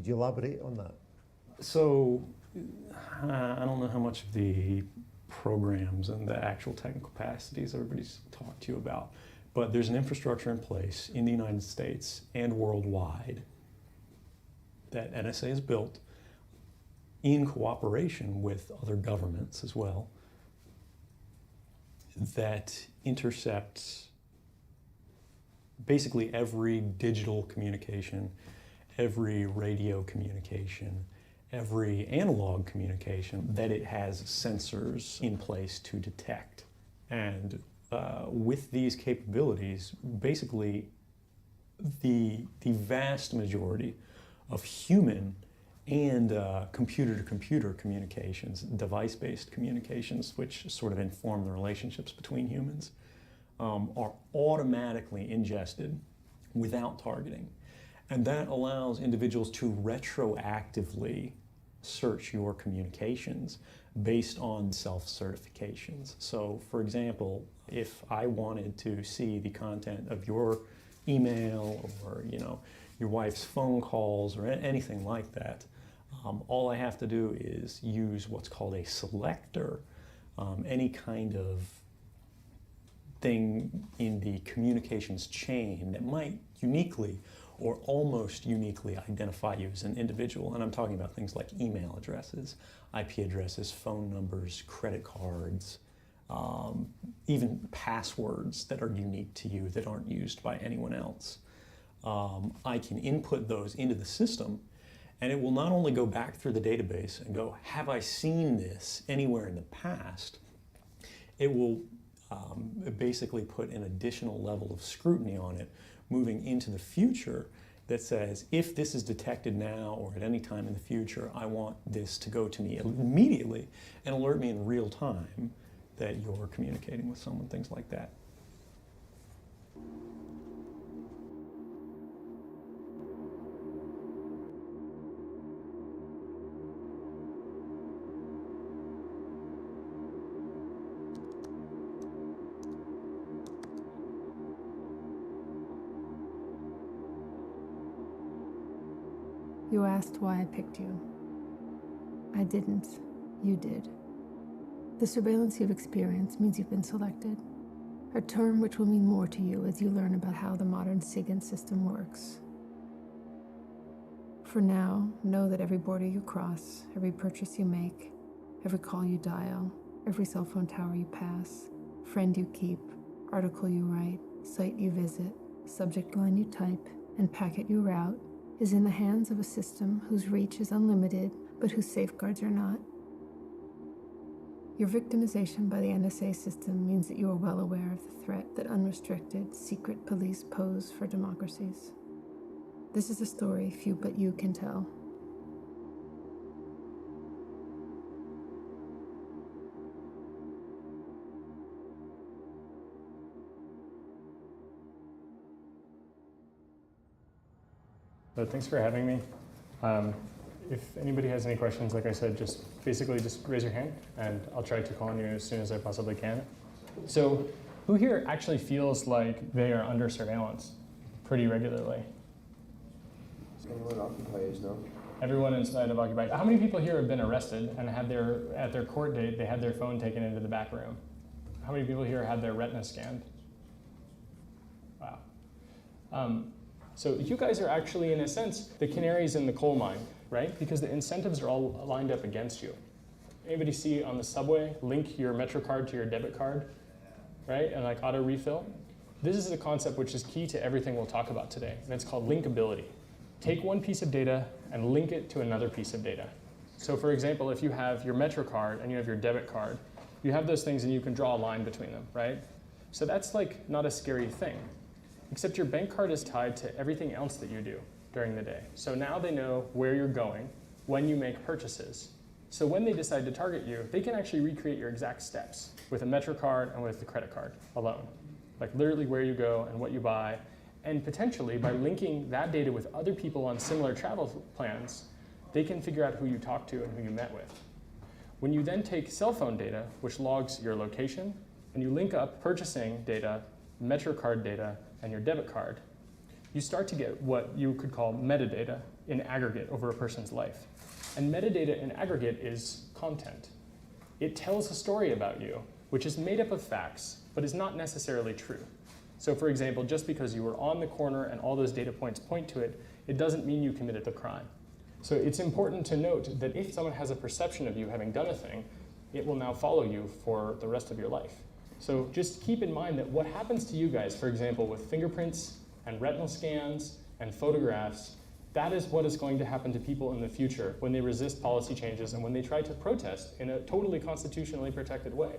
Could you elaborate on that? So I don't know how much of the programs and the actual technical capacities everybody's talked to you about, but there's an infrastructure in place in the United States and worldwide that NSA has built in cooperation with other governments as well that intercepts basically every digital communication, every radio communication, every analog communication that it has sensors in place to detect. And with these capabilities, basically the vast majority of human and computer-to-computer communications, device-based communications, which sort of inform the relationships between humans, are automatically ingested without targeting. And that allows individuals to retroactively search your communications based on self-certifications. So, for example, if I wanted to see the content of your email or, your wife's phone calls or anything like that, all I have to do is use what's called a selector, any kind of thing in the communications chain that might uniquely or almost uniquely identify you as an individual. And I'm talking about things like email addresses, IP addresses, phone numbers, credit cards, even passwords that are unique to you that aren't used by anyone else. I can input those into the system, and it will not only go back through the database and go, have I seen this anywhere in the past? It will basically put an additional level of scrutiny on it moving into the future that says, if this is detected now or at any time in the future, I want this to go to me immediately and alert me in real time that you're communicating with someone, things like that. You asked why I picked you. I didn't. You did. The surveillance you've experienced means you've been selected, a term which will mean more to you as you learn about how the modern SIGINT system works. For now, know that every border you cross, every purchase you make, every call you dial, every cell phone tower you pass, friend you keep, article you write, site you visit, subject line you type, and packet you route is in the hands of a system whose reach is unlimited, but whose safeguards are not. Your victimization by the NSA system means that you are well aware of the threat that unrestricted, secret police pose for democracies. This is a story few but you can tell. Thanks for having me. If anybody has any questions, like I said, just raise your hand and I'll try to call on you as soon as I possibly can. So who here actually feels like they are under surveillance pretty regularly? Everyone occupies, no? Everyone inside of Occupy. How many people here have been arrested and had at their court date, they had their phone taken into the back room? How many people here had their retina scanned? Wow. So you guys are actually, in a sense, the canaries in the coal mine, right? Because the incentives are all lined up against you. Anybody see on the subway, link your Metro card to your debit card, right? And like auto refill? This is a concept which is key to everything we'll talk about today, and it's called linkability. Take one piece of data and link it to another piece of data. So for example, if you have your Metro card and you have your debit card, you have those things and you can draw a line between them, right? So that's like not a scary thing. Except your bank card is tied to everything else that you do during the day. So now they know where you're going when you make purchases. So when they decide to target you, they can actually recreate your exact steps with a Metro card and with the credit card alone. Like literally where you go and what you buy. And potentially by linking that data with other people on similar travel plans, they can figure out who you talked to and who you met with. When you then take cell phone data, which logs your location, and you link up purchasing data, Metro card data, and your debit card, you start to get what you could call metadata, in aggregate over a person's life. And metadata in aggregate is content. It tells a story about you, which is made up of facts, but is not necessarily true. So for example, just because you were on the corner and all those data points point to it, it doesn't mean you committed the crime. So it's important to note that if someone has a perception of you having done a thing, it will now follow you for the rest of your life. So just keep in mind that what happens to you guys, for example, with fingerprints and retinal scans and photographs, that is what is going to happen to people in the future when they resist policy changes and when they try to protest in a totally constitutionally protected way.